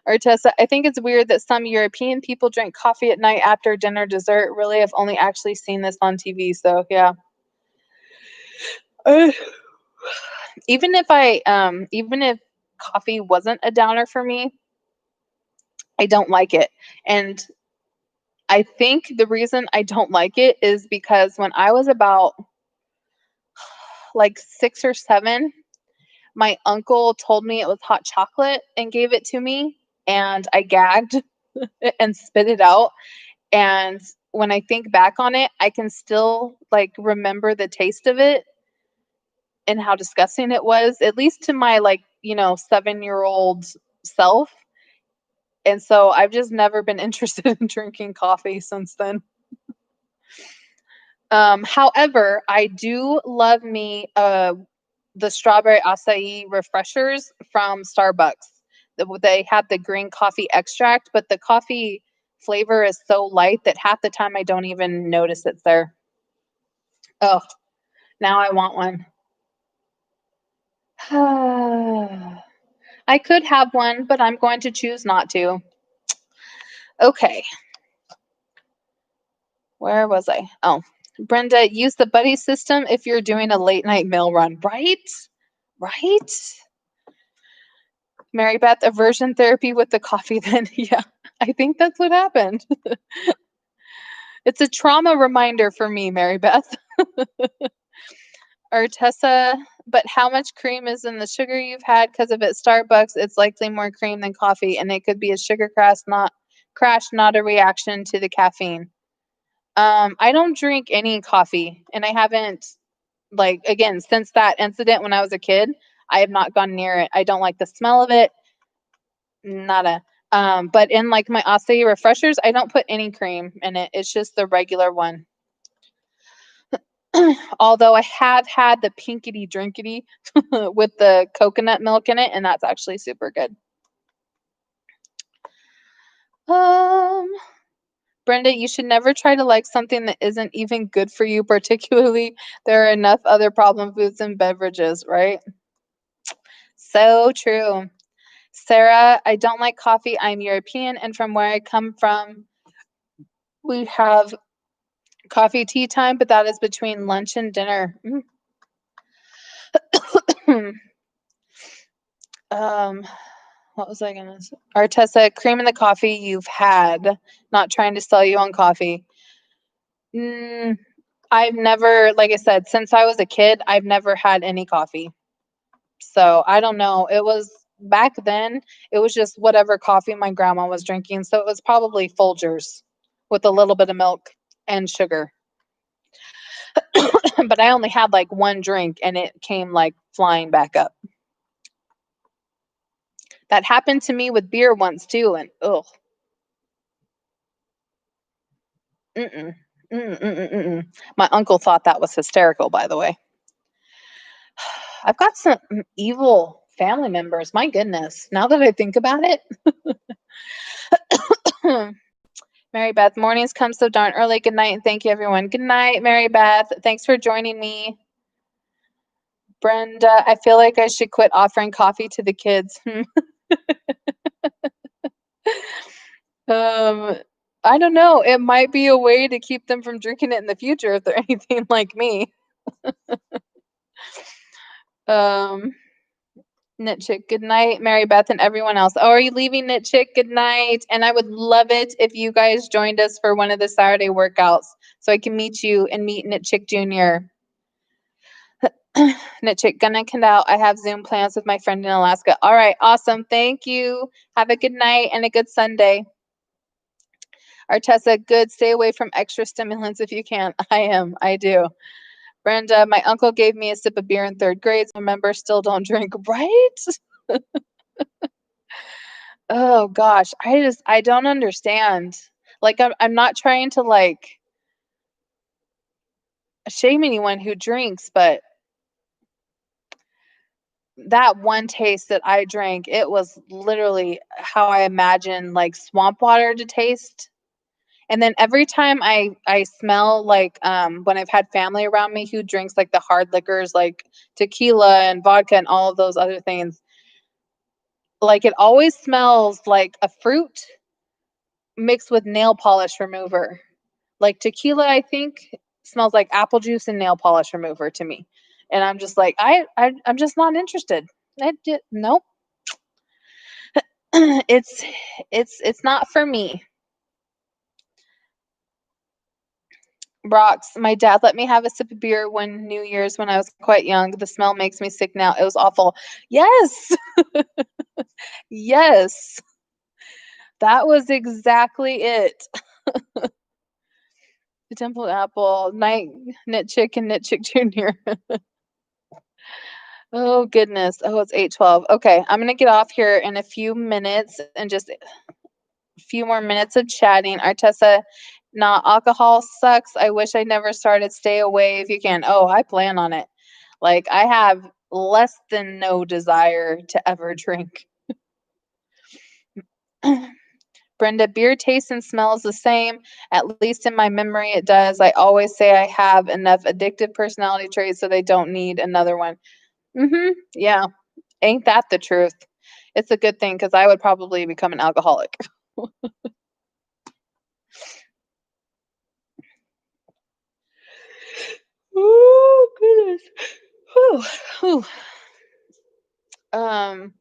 Speaker 1: Artessa, I think it's weird that some European people drink coffee at night after dinner dessert. Really, I've only actually seen this on TV, so yeah. Uh, even if coffee wasn't a downer for me, I don't like it. And I think the reason I don't like it is because when I was about like 6 or 7, my uncle told me it was hot chocolate and gave it to me, and I gagged and spit it out. And when I think back on it, I can still like remember the taste of it and how disgusting it was, at least to my 7-year-old self. And so I've just never been interested in drinking coffee since then. However, I do love me the strawberry acai refreshers from Starbucks. They have the green coffee extract, but the coffee flavor is so light that half the time I don't even notice it's there. Oh, now I want one. I could have one, but I'm going to choose not to. Okay. Where was I? Oh, Brenda, use the buddy system if you're doing a late night mail run, right? Right? Mary Beth, aversion therapy with the coffee then. Yeah, I think that's what happened. It's a trauma reminder for me, Mary Beth. Artessa, but how much cream is in the sugar you've had? Because if it's Starbucks, it's likely more cream than coffee, and it could be a sugar crash, not a reaction to the caffeine. I don't drink any coffee, and I haven't, again, since that incident when I was a kid, I have not gone near it. I don't like the smell of it. Nada. But in like my acai refreshers, I don't put any cream in it. It's just the regular one. Although I have had the pinkity drinkity with the coconut milk in it, and that's actually super good. Brenda, you should never try to like something that isn't even good for you, particularly there are enough other problem foods and beverages, right? So true. Sarah, I don't like coffee. I'm European, and from where I come from, we have coffee tea time, but that is between lunch and dinner. What was I gonna say? Artessa, cream in the coffee you've had. Not trying to sell you on coffee. I've never, like I said, since I was a kid, I've never had any coffee. So I don't know. It was back then, it was just whatever coffee my grandma was drinking. So it was probably Folgers with a little bit of milk and sugar. But I only had like one drink and it came like flying back up. That happened to me with beer once too, and ugh. Mm-mm. Mm-mm-mm-mm. My uncle thought that was hysterical, by the way. I've got some evil family members. My goodness. Now that I think about it. Mary Beth, mornings come so darn early. Good night and thank you, everyone. Good night, Mary Beth. Thanks for joining me. Brenda, I feel like I should quit offering coffee to the kids. I don't know. It might be a way to keep them from drinking it in the future if they're anything like me. Knit Chick, good night. Mary Beth and everyone else. Oh, are you leaving, Knit Chick? Good night. And I would love it if you guys joined us for one of the Saturday workouts so I can meet you and meet Knit Chick Jr. Chick, gonna come out. I have Zoom plans with my friend in Alaska. All right, awesome. Thank you. Have a good night and a good Sunday. Artessa, good. Stay away from extra stimulants if you can. I do. Brenda, my uncle gave me a sip of beer in 3rd grade. So remember, still don't drink, right? Oh gosh, I don't understand. Like I'm not trying to like shame anyone who drinks, but that one taste that I drank, it was literally how I imagine like swamp water to taste. And then every time I smell like when I've had family around me who drinks like the hard liquors like tequila and vodka and all of those other things, like it always smells like a fruit mixed with nail polish remover. Like tequila, I think smells like apple juice and nail polish remover to me. And I'm just like, I'm just not interested. Nope. it's it's not for me. Rocks. My dad let me have a sip of beer one New Year's when I was quite young. The smell makes me sick now. It was awful. Yes. Yes. That was exactly it. The Temple Apple, Night Knit Chick and Knit Chick Jr. Oh goodness. Oh, it's 8:12. Okay, I'm gonna get off here in a few minutes and just a few more minutes of chatting. Artessa, nah, alcohol sucks. I wish I never started. Stay away if you can. Oh, I plan on it. Like I have less than no desire to ever drink. Brenda, beer tastes and smells the same. At least in my memory, it does. I always say I have enough addictive personality traits so they don't need another one. Yeah. Ain't that the truth? It's a good thing because I would probably become an alcoholic. Oh goodness. Whew, whew. Um,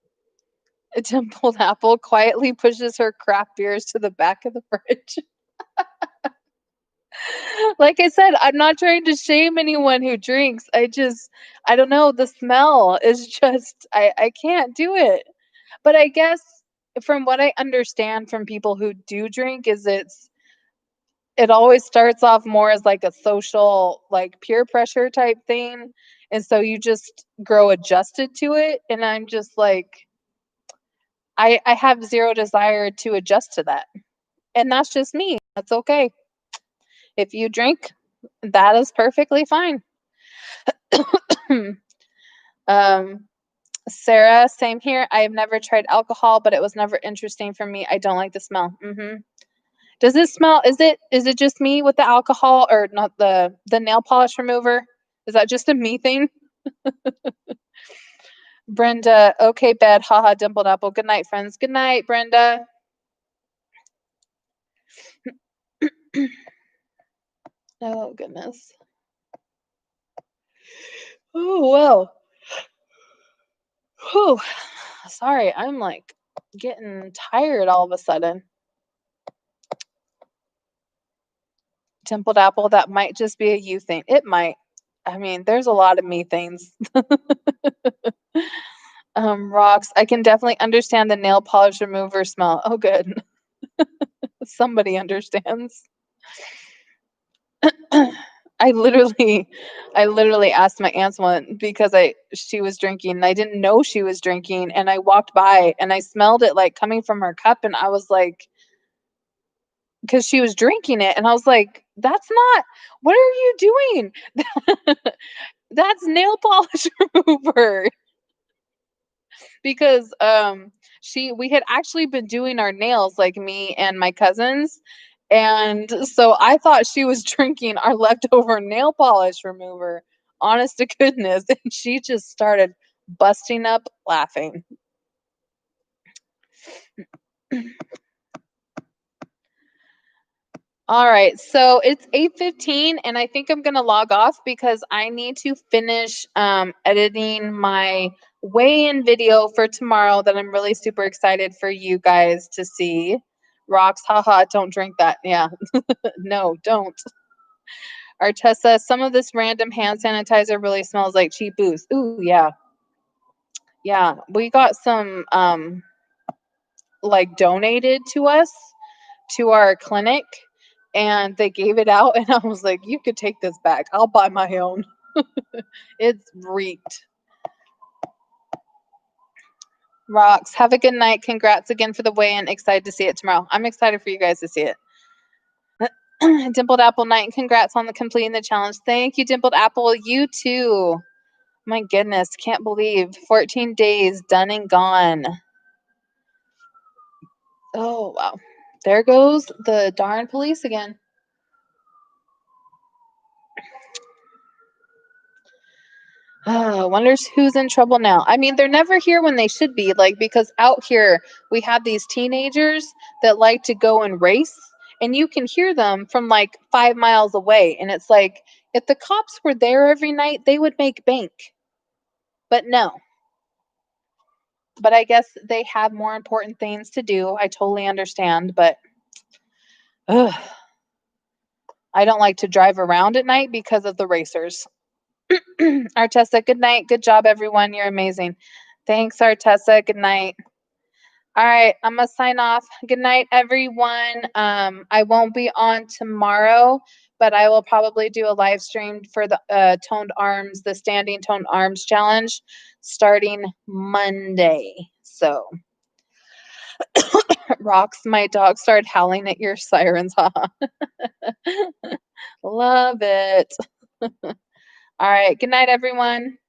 Speaker 1: a Templed Apple quietly pushes her craft beers to the back of the fridge. Like I said, I'm not trying to shame anyone who drinks. I don't know, the smell is just I can't do it. But I guess from what I understand from people who do drink is it always starts off more as like a social like peer pressure type thing, and so you just grow adjusted to it, and I'm just like I have zero desire to adjust to that. And that's just me. That's okay. If you drink, that is perfectly fine. um Sarah, same here. I have never tried alcohol, but it was never interesting for me. I don't like the smell. Does it smell? Is it just me with the alcohol or not the nail polish remover? Is that just a me thing? Brenda, okay, bed, haha, dimpled apple. Good night, friends. Good night, Brenda. Oh goodness. Oh well. Whew. Sorry, I'm like getting tired all of a sudden. Templed apple, that might just be a you thing. It might. I mean, there's a lot of me things. Rocks. I can definitely understand the nail polish remover smell. Oh, good. Somebody understands. I literally, I literally asked my aunt's one because she was drinking and I didn't know she was drinking, and I walked by and I smelled it like coming from her cup, and I was like, because she was drinking it, and I was like, that's not. What are you doing? That's nail polish remover. Because she we had actually been doing our nails, like me and my cousins, and so I thought she was drinking our leftover nail polish remover, honest to goodness, and she just started busting up laughing. All right, so it's 8:15 and I think I'm going to log off because I need to finish editing my weigh-in video for tomorrow that I'm really super excited for you guys to see. Rocks, haha, don't drink that. Yeah. No, don't. Artessa, some of this random hand sanitizer really smells like cheap booze. Ooh, yeah. Yeah, we got some like donated to us to our clinic, and they gave it out, and I was like, you could take this back. I'll buy my own. It's reeked. Rocks. Have a good night. Congrats again for the weigh-in. Excited to see it tomorrow. I'm excited for you guys to see it. Dimpled Apple Night. Congrats on the completing the challenge. Thank you, Dimpled Apple. You too. My goodness, can't believe 14 days done and gone. Oh wow. There goes the darn police again. Wonders who's in trouble now. I mean, they're never here when they should be, like, because out here we have these teenagers that like to go and race, and you can hear them from like 5 miles away. And it's like, if the cops were there every night, they would make bank. But no. But I guess they have more important things to do. I totally understand, but ugh, I don't like to drive around at night because of the racers. Artessa, good night. Good job, everyone. You're amazing. Thanks, Artessa. Good night. All right, I'm gonna sign off. Good night, everyone. I won't be on tomorrow, but I will probably do a live stream for the toned arms, the standing toned arms challenge, starting Monday. So, Rocks, my dog started howling at your sirens. Love it. All right, good night, everyone.